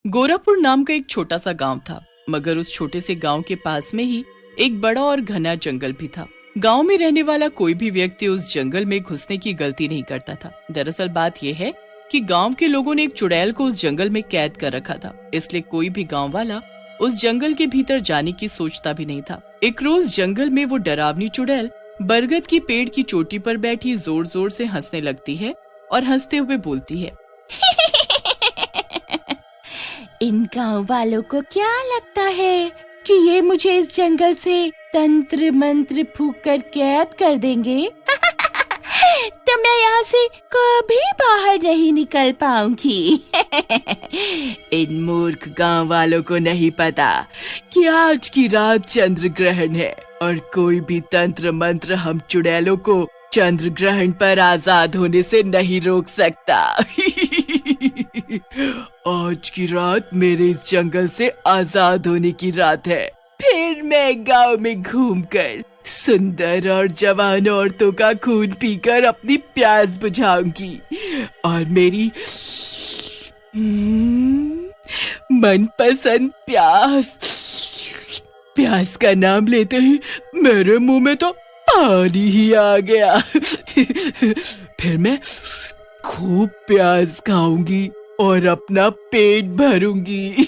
गोरापुर नाम का एक छोटा सा गांव था, मगर उस छोटे से गांव के पास में ही एक बड़ा और घना जंगल भी था। गांव में रहने वाला कोई भी व्यक्ति उस जंगल में घुसने की गलती नहीं करता था। दरअसल बात यह है कि गांव के लोगों ने एक चुड़ैल को उस जंगल में कैद कर रखा था, इसलिए कोई भी गांव वाला उस जंगल के भीतर जाने की सोचता भी नहीं था। एक रोज जंगल में वो डरावनी चुड़ैल बरगद की पेड़ की चोटी पर बैठी जोर जोर से हंसने लगती है और हंसते हुए बोलती है, इन गांव वालों को क्या लगता है कि ये मुझे इस जंगल से तंत्र मंत्र फूंक कर कैद कर देंगे? तो मैं यहाँ से कभी बाहर नहीं निकल पाऊंगी। इन मूर्ख गांव वालों को नहीं पता कि आज की रात चंद्र ग्रहण है और कोई भी तंत्र मंत्र हम चुड़ैलों को चंद्र ग्रहण पर आजाद होने से नहीं रोक सकता। आज की रात मेरे इस जंगल से आजाद होने की रात है। फिर मैं गांव में घूमकर सुंदर और जवान औरतों का खून पीकर अपनी प्यास बुझाऊंगी और मेरी मनपसंद प्यास का नाम लेते ही मेरे मुंह में तो पानी ही आ गया। फिर मैं खूब प्याज खाऊंगी और अपना पेट भरूंगी।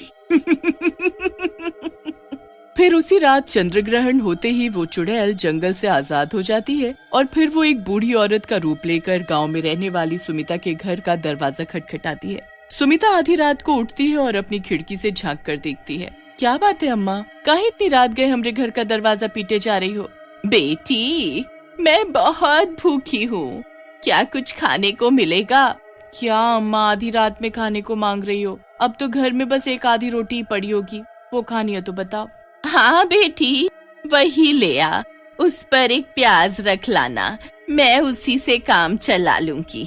फिर उसी रात चंद्र ग्रहण होते ही वो चुड़ैल जंगल से आजाद हो जाती है और फिर वो एक बूढ़ी औरत का रूप लेकर गांव में रहने वाली सुमिता के घर का दरवाजा खटखटाती है। सुमिता आधी रात को उठती है और अपनी खिड़की से झांक कर देखती है। क्या बात है अम्मा, काहे इतनी रात गए हमरे घर का दरवाजा पीटे जा रही हो? बेटी, मैं बहुत भूखी हूँ, क्या कुछ खाने को मिलेगा? क्या अम्मा आधी रात में खाने को मांग रही हो? अब तो घर में बस एक आधी रोटी पड़ी होगी, वो खानी है तो बताओ। हाँ बेटी, वही ले आ, उस पर एक प्याज रख लाना, मैं उसी से काम चला लूंगी।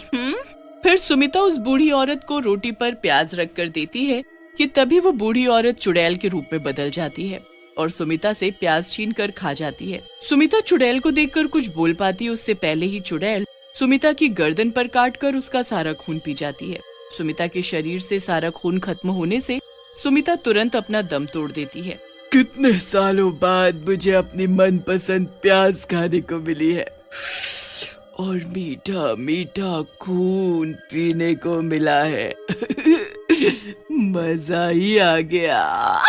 फिर सुमिता उस बूढ़ी औरत को रोटी पर प्याज रख कर देती है कि तभी वो बूढ़ी औरत चुड़ैल के रूप में बदल जाती है और सुमिता से प्याज छीन कर खा जाती है। सुमिता चुड़ैल को देखकर कुछ बोल पाती है उससे पहले ही चुड़ैल सुमिता की गर्दन पर काटकर उसका सारा खून पी जाती है। सुमिता के शरीर से सारा खून खत्म होने से सुमिता तुरंत अपना दम तोड़ देती है। कितने सालों बाद मुझे अपनी मनपसंद प्याज खाने को मिली है और मीठा मीठा खून पीने को मिला है। मजा ही आ गया।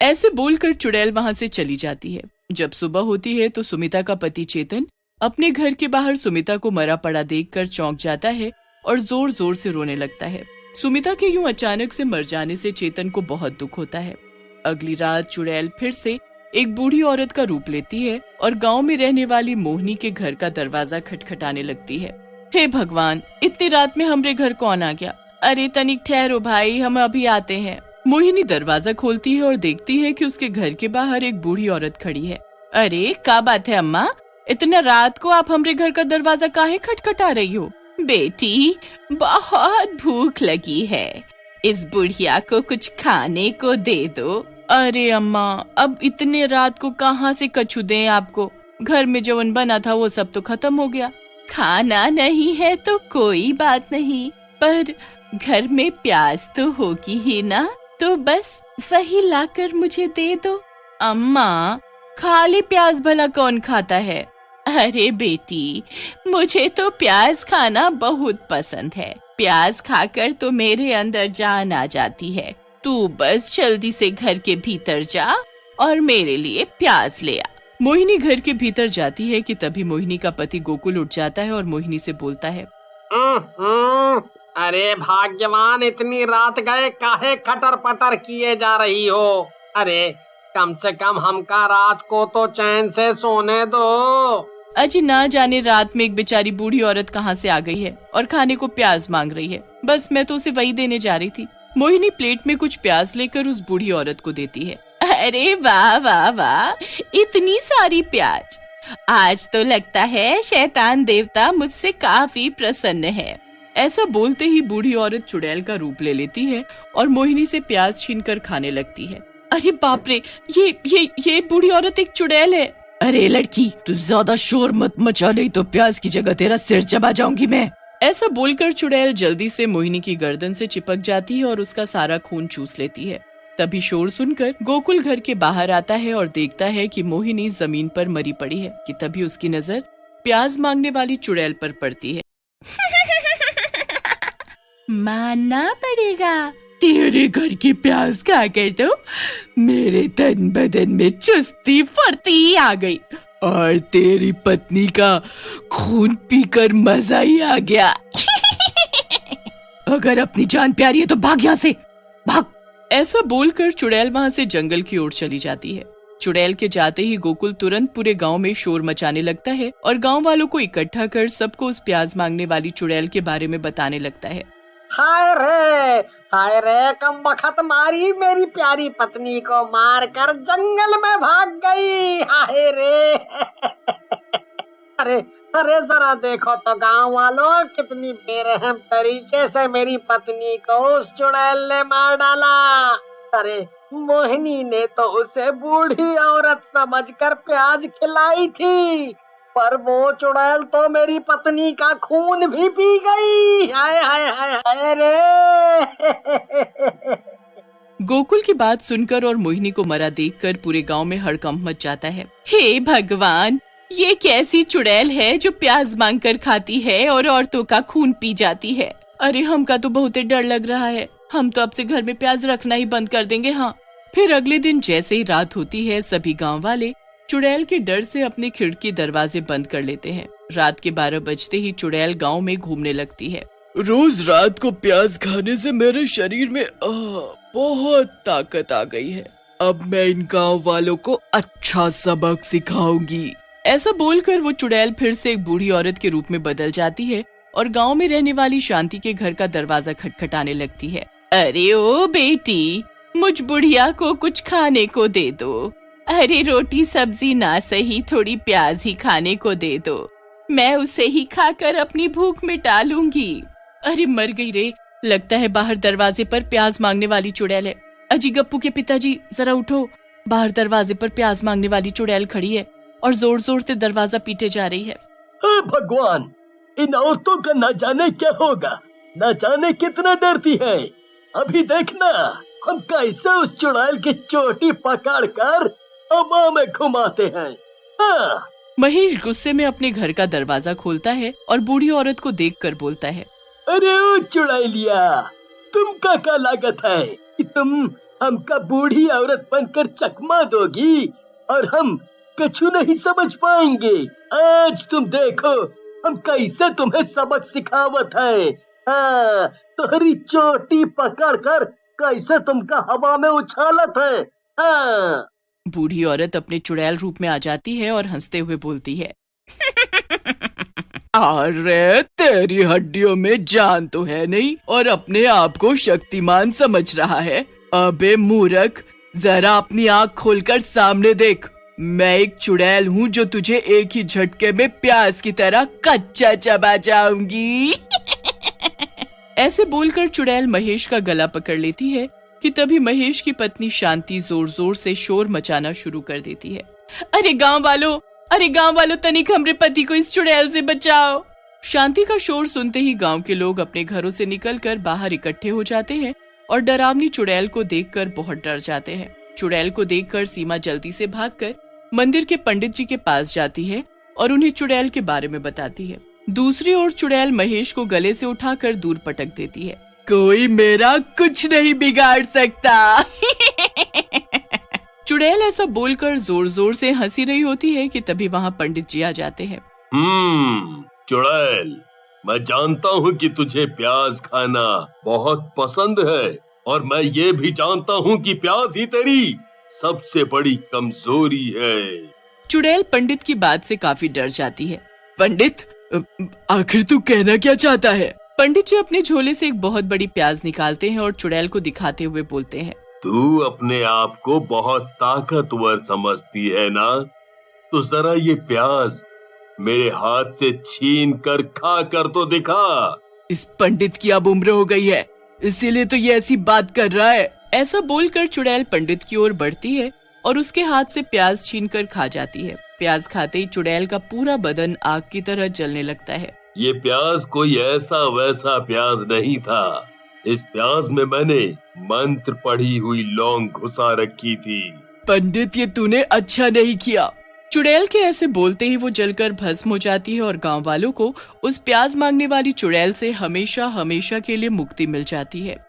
ऐसे बोलकर चुड़ैल वहाँ से चली जाती है। जब सुबह होती है तो सुमिता का पति चेतन अपने घर के बाहर सुमिता को मरा पड़ा देखकर चौंक जाता है और जोर जोर से रोने लगता है। सुमिता के यूं अचानक से मर जाने से चेतन को बहुत दुख होता है। अगली रात चुड़ैल फिर से एक बूढ़ी औरत का रूप लेती है और गांव में रहने वाली मोहिनी के घर का दरवाजा खटखटाने लगती है। हे भगवान, इतनी रात में हमरे घर कौन आ गया? अरे तनिक ठहरो भाई, हम अभी आते हैं। मोहिनी दरवाजा खोलती है और देखती है कि उसके घर के बाहर एक बूढ़ी औरत खड़ी है। अरे क्या बात है अम्मा, इतना रात को आप हमरे घर का दरवाजा काहे खटखटा रही हो? बेटी, बहुत भूख लगी है, इस बुढ़िया को कुछ खाने को दे दो। अरे अम्मा, अब इतने रात को कहाँ से कछु दें आपको? घर में जवन बना था वो सब तो खत्म हो गया। खाना नहीं है तो कोई बात नहीं, पर घर में प्याज तो होगी ही ना, तो बस वही लाकर मुझे दे दो। अम्मा, खाली प्याज भला कौन खाता है? अरे बेटी, मुझे तो प्याज खाना बहुत पसंद है, प्याज खाकर तो मेरे अंदर जान आ जाती है। तू बस जल्दी से घर के भीतर जा और मेरे लिए प्याज ले आ। मोहिनी घर के भीतर जाती है कि तभी मोहिनी का पति गोकुल उठ जाता है और मोहिनी से बोलता है, अरे भाग्यवान, इतनी रात गए काहे खटर पटर किए जा रही हो? अरे कम से कम हमका रात को तो चैन से सोने दो। अजी ना जाने रात में एक बेचारी बूढ़ी औरत कहाँ से आ गई है और खाने को प्याज मांग रही है, बस मैं तो उसे वही देने जा रही थी। मोहिनी प्लेट में कुछ प्याज लेकर उस बूढ़ी औरत को देती है। अरे वाह वाह वाह, इतनी सारी प्याज, आज तो लगता है शैतान देवता मुझसे काफी प्रसन्न है। ऐसा बोलते ही बूढ़ी औरत चुड़ैल का रूप ले लेती है और मोहिनी से प्याज छीनकर खाने लगती है। अरे बाप रे, ये बूढ़ी औरत एक चुड़ैल है। अरे लड़की, तू ज्यादा शोर मत मचा, नहीं तो प्याज की जगह तेरा सिर चबा जाऊंगी मैं। ऐसा बोलकर चुड़ैल जल्दी से मोहिनी की गर्दन से चिपक जाती है और उसका सारा खून चूस लेती है। तभी शोर सुनकर गोकुल घर के बाहर आता है और देखता है कि मोहिनी जमीन पर मरी पड़ी है कि तभी उसकी नजर प्याज मांगने वाली चुड़ैल पर पड़ती है। मानना पड़ेगा, तेरे घर की प्याज खाकर तो मेरे तन बदन में चुस्ती फुर्ती आ गई और तेरी पत्नी का खून पीकर मजा ही आ गया। अगर अपनी जान प्यारी है तो भाग यहाँ से, भाग। ऐसा बोलकर चुड़ैल वहाँ से जंगल की ओर चली जाती है। चुड़ैल के जाते ही गोकुल तुरंत पूरे गांव में शोर मचाने लगता है और गांव वालों को इकट्ठा कर सबको उस प्याज मांगने वाली चुड़ैल के बारे में बताने लगता है। हाय रे कम बखत मारी मेरी प्यारी पत्नी को मार कर जंगल में भाग गई। हाय रे। अरे जरा देखो तो गांव वालों, कितनी बेरहम तरीके से मेरी पत्नी को उस चुड़ैल ने मार डाला। अरे मोहिनी ने तो उसे बूढ़ी औरत समझकर प्याज खिलाई थी, पर वो चुड़ैल तो मेरी पत्नी का खून भी पी गई। हाय हाय हाय हाय रे। गोकुल की बात सुनकर और मोहिनी को मरा देखकर पूरे गांव में हड़कंप मच जाता है। हे भगवान, ये कैसी चुड़ैल है जो प्याज मांगकर खाती है और औरतों का खून पी जाती है। अरे हमका तो बहुत डर लग रहा है, हम तो अब से घर में प्याज रखना ही बंद कर देंगे। हाँ। फिर अगले दिन जैसे ही रात होती है, सभी गांव वाले चुड़ैल के डर से अपने खिड़की दरवाजे बंद कर लेते हैं। रात के 12 बजते ही चुड़ैल गांव में घूमने लगती है। रोज रात को प्याज खाने से मेरे शरीर में बहुत ताकत आ गई है। अब मैं इन गांव वालों को अच्छा सबक सिखाऊंगी। ऐसा बोलकर वो चुड़ैल फिर से एक बूढ़ी औरत के रूप में बदल जाती है और गांव में रहने वाली शांति के घर का दरवाजा खटखटाने लगती है। अरे ओ बेटी, मुझ बुढ़िया को कुछ खाने को दे दो। अरे रोटी सब्जी ना सही, थोड़ी प्याज ही खाने को दे दो, मैं उसे ही खाकर अपनी भूख मिटा लूंगी। अरे मर गई रे, लगता है बाहर दरवाजे पर प्याज मांगने वाली चुड़ैल है। अजी गप्पू के पिताजी जरा उठो, बाहर दरवाजे पर प्याज मांगने वाली चुड़ैल खड़ी है और जोर जोर से दरवाजा पीटे जा रही है। भगवान, इन औरतों का न जाने क्या होगा, न जाने कितना डरती है। अभी देखना हम कैसे उस चुड़ैल की चोटी पकड़ कर हवा में घुमाते हैं। हाँ। महेश गुस्से में अपने घर का दरवाजा खोलता है और बूढ़ी औरत को देखकर बोलता है। अरे ओ चुड़ैलिया, तुम क्या लागत है कि तुम हमका बूढ़ी औरत बनकर चकमा दोगी और हम कछु नहीं समझ पाएंगे। आज तुम देखो हम कैसे तुम्हें सबक सिखावत है। हाँ, तुम्हारी चोटी पकड़ कर कैसे तुमका हवा में उछालत है। हाँ। बूढ़ी औरत अपने चुड़ैल रूप में आ जाती है और हंसते हुए बोलती है। अरे तेरी हड्डियों में जान तो है नहीं और अपने आप को शक्तिमान समझ रहा है। अबे मूर्ख, जरा अपनी आँख खोलकर सामने देख। मैं एक चुड़ैल हूँ जो तुझे एक ही झटके में प्याज की तरह कच्चा चबा जाऊंगी। ऐसे बोलकर चुड़ैल महेश का गला पकड़ लेती है कि तभी महेश की पत्नी शांति जोर जोर से शोर मचाना शुरू कर देती है। अरे गांव वालों, तनिक हमरे पति को इस चुड़ैल से बचाओ। शांति का शोर सुनते ही गांव के लोग अपने घरों से निकलकर बाहर इकट्ठे हो जाते हैं और डरावनी चुड़ैल को देखकर बहुत डर जाते हैं। चुड़ैल को देखकर सीमा जल्दी से भागकर मंदिर के पंडित जी के पास जाती है और उन्हें चुड़ैल के बारे में बताती है। दूसरी ओर चुड़ैल महेश को गले से उठाकर दूर पटक देती है। कोई मेरा कुछ नहीं बिगाड़ सकता। चुड़ैल ऐसा बोलकर जोर जोर से हंसी रही होती है कि तभी वहाँ पंडित जी आ जाते हैं। चुड़ैल, मैं जानता हूँ कि तुझे प्याज खाना बहुत पसंद है और मैं ये भी जानता हूँ कि प्याज ही तेरी सबसे बड़ी कमजोरी है। चुड़ैल पंडित की बात से काफी डर जाती है। पंडित, आखिर तू कहना क्या चाहता है? पंडित जी अपने झोले से एक बहुत बड़ी प्याज निकालते हैं और चुड़ैल को दिखाते हुए बोलते हैं। तू अपने आप को बहुत ताकतवर समझती है ना? तो जरा ये प्याज मेरे हाथ से छीन कर खा कर तो दिखा। इस पंडित की अब उम्र हो गई है, इसीलिए तो ये ऐसी बात कर रहा है। ऐसा बोलकर चुड़ैल पंडित की ओर बढ़ती है और उसके हाथ से प्याज छीनकर खा जाती है। प्याज खाते ही चुड़ैल का पूरा बदन आग की तरह जलने लगता है। ये प्याज कोई ऐसा वैसा प्याज नहीं था। इस प्याज में मैंने मंत्र पढ़ी हुई लौंग घुसा रखी थी। पंडित, ये तूने अच्छा नहीं किया। चुड़ैल के ऐसे बोलते ही वो जलकर भस्म हो जाती है और गांव वालों को उस प्याज मांगने वाली चुड़ैल से हमेशा हमेशा के लिए मुक्ति मिल जाती है।